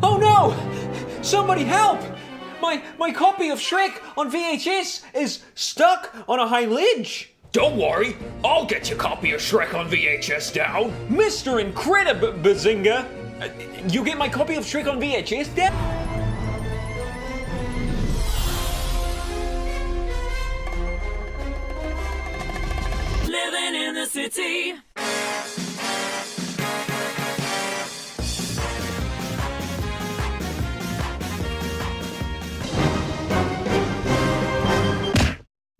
Oh no! Somebody help! My copy of Shrek on VHS is stuck on a high ledge. Don't worry, I'll get your copy of Shrek on VHS down. Mr. Incredible Bazinga, you get my copy of Shrek on VHS down? Living in the city.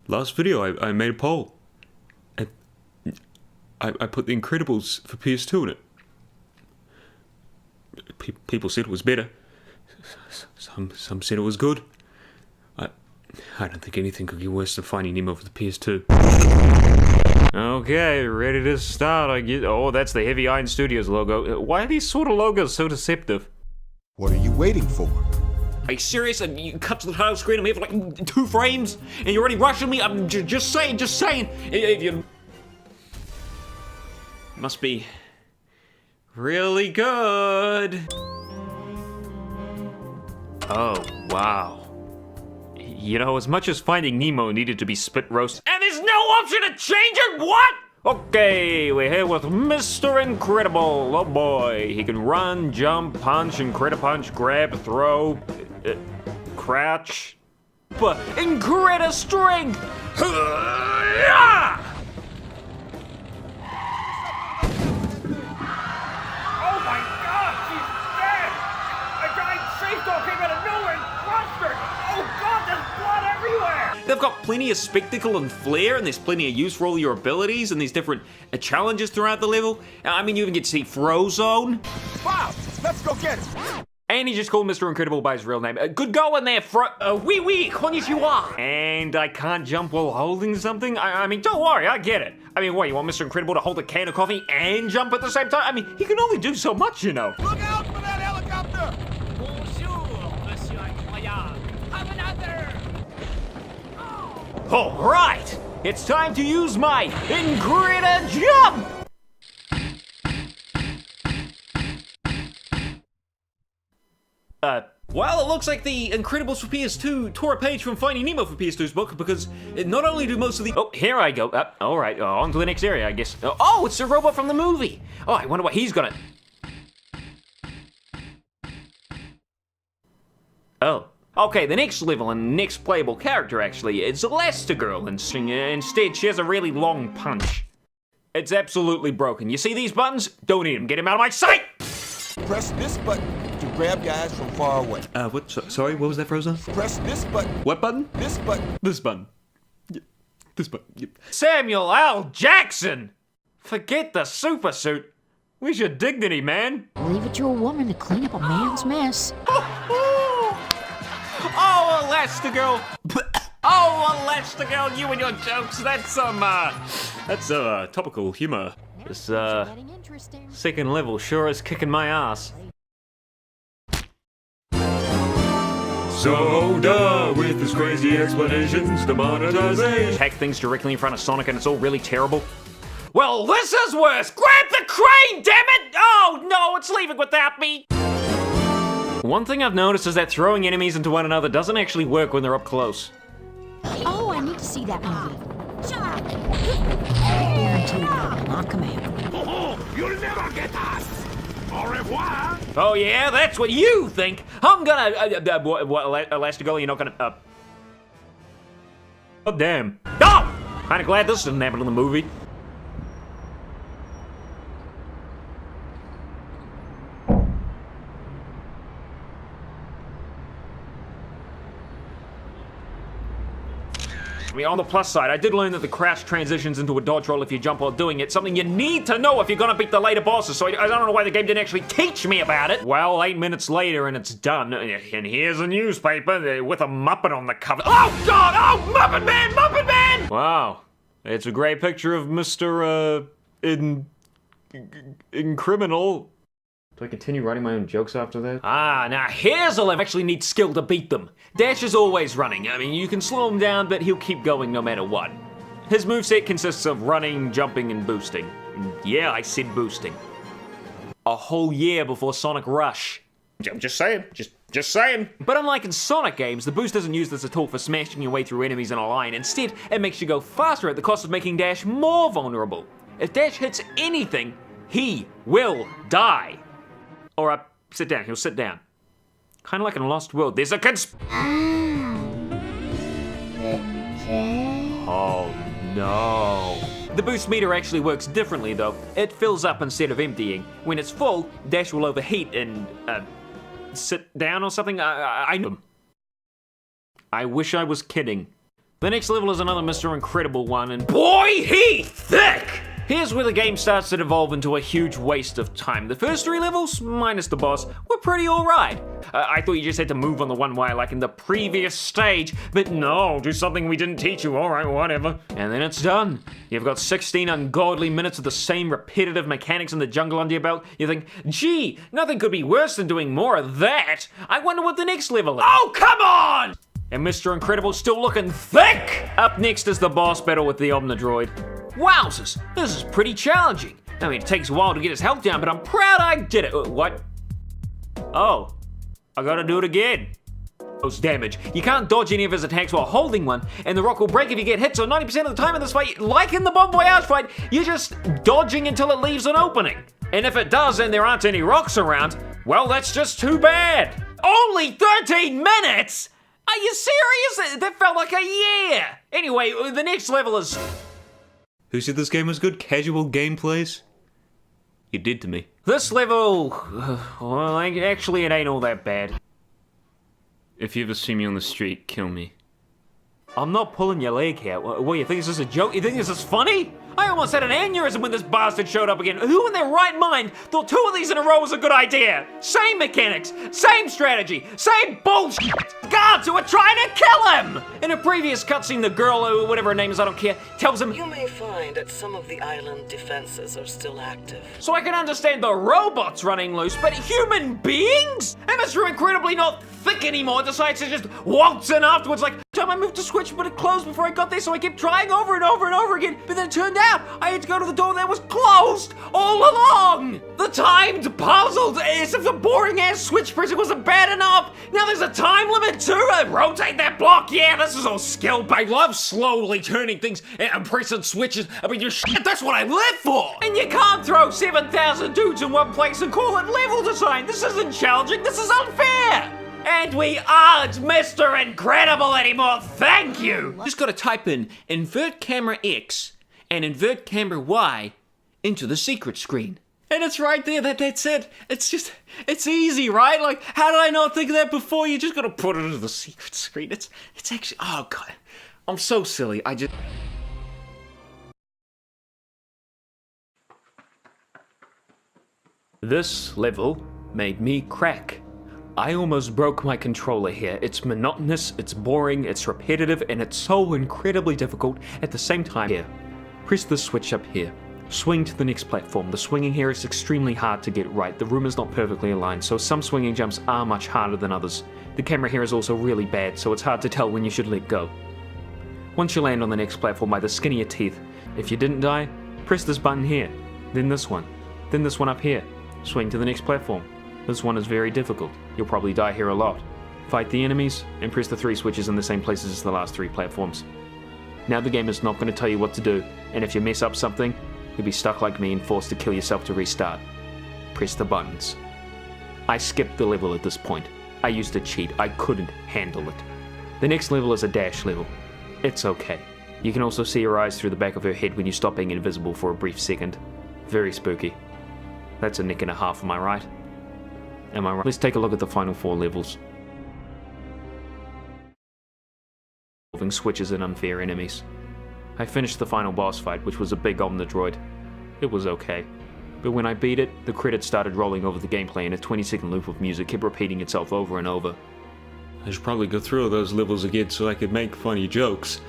Last video, I made a poll. I put The Incredibles for PS2 in it. People said it was better. Some said it was good. I don't think anything could get worse than Finding Nemo for the PS2. Okay, ready to start. I get. Oh, that's the Heavy Iron Studios logo. Why are these sort of logos so deceptive? What are you waiting for? Are you serious? You cut to the title screen, I'm here for like 2 frames, and you're already rushing me? I'm just saying. If you... Must be really good. Oh, wow. You know, as much as Finding Nemo needed to be spit roast, and there's no option to change it, what? Okay, we're here with Mr. Incredible. Oh boy, he can run, jump, punch, Incredipunch, grab, throw, crouch, but Incredible strength. Oh my god, she's dead! A giant safe dog came out of nowhere and crushed her! Oh god, there's blood everywhere! They've got plenty of spectacle and flair, and there's plenty of use for all your abilities, and these different challenges throughout the level. I mean, you even get to see Frozone. Wow, let's go get it. And he just called Mr. Incredible by his real name. Good going there, oui, konnichiwa. And I can't jump while holding something? I mean, don't worry, I get it. I mean, what, you want Mr. Incredible to hold a can of coffee and jump at the same time? I mean, he can only do so much, you know. Look out for that helicopter! Bonjour, Monsieur Incroyable. Have another. All right, it's time to use my Incredible jump. Well, it looks like the Incredibles for PS2 tore a page from Finding Nemo for PS2's book, because not only do most of the... Oh, here I go. All right, on to the next area, I guess. Oh, it's the robot from the movie. Oh, I wonder what he's gonna... Oh. Okay, the next level and next playable character, actually, is Elastigirl, and instead she has a really long punch. It's absolutely broken. You see these buttons? Don't need them. Get him out of my sight! Press this button to grab guys from far away. What? Sorry, what was that, Frozen? Press this button. What button? This button. This button. Yep. This button. Yep. Samuel L. Jackson! Forget the super suit. Where's your dignity, man? Leave it to a woman to clean up a man's mess. Oh, Elastigirl! Oh, Elastigirl, you and your jokes, that's topical humor. This, Getting interesting. second level sure is kicking my ass. Soda with his crazy explanations, demonetization. Hack things directly in front of Sonic and it's all really terrible. Well, this is worse! Grab the crane, damn it! Oh, no, it's leaving without me! One thing I've noticed is that throwing enemies into one another doesn't actually work when they're up close. Oh, I need to see that movie. Shut up. Guarantee that will not come out. Oh, you'll never get us! Au revoir! Oh yeah, that's what you think! I'm gonna, what, Elastigirl, you're not gonna, Oh, damn. Oh! Kinda glad this didn't happen in the movie. I mean, on the plus side, I did learn that the crouch transitions into a dodge roll if you jump while doing it. Something you need to know if you're gonna beat the later bosses, so I don't know why the game didn't actually teach me about it. Well, 8 minutes later and it's done. And here's a newspaper with a Muppet on the cover. Oh, God! Oh, Muppet Man! Muppet Man! Wow. It's a great picture of Mr. Incriminal. Do I continue writing my own jokes after that? Ah, now here's a level. Actually need skill to beat them. Dash is always running. I mean, you can slow him down, but he'll keep going no matter what. His moveset consists of running, jumping, and boosting. And yeah, I said boosting. A whole year before Sonic Rush. I'm just saying. Just saying. But unlike in Sonic games, the boost doesn't use this at all for smashing your way through enemies in a line. Instead, it makes you go faster at the cost of making Dash more vulnerable. If Dash hits anything, he will die. Or sit down. He'll sit down. Kind of like in Lost World. There's a Oh no. The boost meter actually works differently though. It fills up instead of emptying. When it's full, Dash will overheat and sit down or something. I know. I wish I was kidding. The next level is another Mr. Incredible one, and boy, he thick! Here's where the game starts to devolve into a huge waste of time. The first 3 levels, minus the boss, were pretty alright. I thought you just had to move on the one wire like in the previous stage, but no, do something we didn't teach you, alright, whatever. And then it's done. You've got 16 ungodly minutes of the same repetitive mechanics in the jungle under your belt. You think, gee, nothing could be worse than doing more of that. I wonder what the next level is. Oh, come on! And Mr. Incredible's still looking thick! Up next is the boss battle with the Omnidroid. Wowzers, this is pretty challenging. I mean, it takes a while to get his health down, but I'm proud I did it. What? Oh, I gotta do it again. Most damage. You can't dodge any of his attacks while holding one, and the rock will break if you get hit, so 90% of the time in this fight, like in the Bon Voyage fight, you're just dodging until it leaves an opening. And if it does and there aren't any rocks around, well, that's just too bad. Only 13 minutes? Are you serious? That felt like a year. Anyway, the next level is... Who said this game was good? Casual gameplays? You did to me. This level... well, actually, it ain't all that bad. If you ever see me on the street, kill me. I'm not pulling your leg here. What, you think this is a joke? You think this is funny? I almost had an aneurysm when this bastard showed up again. Who in their right mind thought 2 of these in a row was a good idea? Same mechanics, same strategy, same bullshit. Guards who are trying to kill him! In a previous cutscene, the girl, or whatever her name is, I don't care, tells him, You may find that some of the island defenses are still active. so I can understand the robots running loose, but human beings? And Mr. Incredibly not thick anymore decides to just waltz in afterwards like, time I moved to switch, but it closed before I got there, so I kept trying over and over and over again, but then it turned out I had to go to the door that was closed all along! The timed puzzle, as if the boring-ass switch pressing wasn't bad enough! Now there's a time limit too! Rotate that block! Yeah, this is all skill. I love slowly turning things and pressing switches. I mean, that's what I live for! And you can't throw 7,000 dudes in one place and call it level design! This isn't challenging, this is unfair! And we aren't Mr. Incredible anymore, thank you! Just gotta type in invert camera X and invert camera Y into the secret screen. And it's right there, that's it. It's easy, right? Like, how did I not think of that before? You just gotta put it into the secret screen. It's actually, oh God, I'm so silly, This level made me crack. I almost broke my controller here. It's monotonous, it's boring, it's repetitive, and it's so incredibly difficult at the same time. Here, press the switch up here. Swing to the next platform. The swinging here is extremely hard to get right. The room is not perfectly aligned, so some swinging jumps are much harder than others. The camera here is also really bad, so it's hard to tell when you should let go. Once you land on the next platform by the skin of your teeth, if you didn't die, press this button here, then this one up here. Swing to the next platform. This one is very difficult. You'll probably die here a lot. Fight the enemies, and press the 3 switches in the same places as the last 3 platforms. Now the game is not going to tell you what to do, and if you mess up something, you'll be stuck like me and forced to kill yourself to restart. Press the buttons. I skipped the level at this point. I used a cheat. I couldn't handle it. The next level is a dash level. It's okay. You can also see her eyes through the back of her head when you stop being invisible for a brief second. Very spooky. That's a nick and a half, am I right? Am I right? Let's take a look at the final 4 levels. Involving switches and unfair enemies. I finished the final boss fight, which was a big Omnidroid. It was okay. But when I beat it, the credits started rolling over the gameplay and a 20-second loop of music kept repeating itself over and over. I should probably go through those levels again so I could make funny jokes.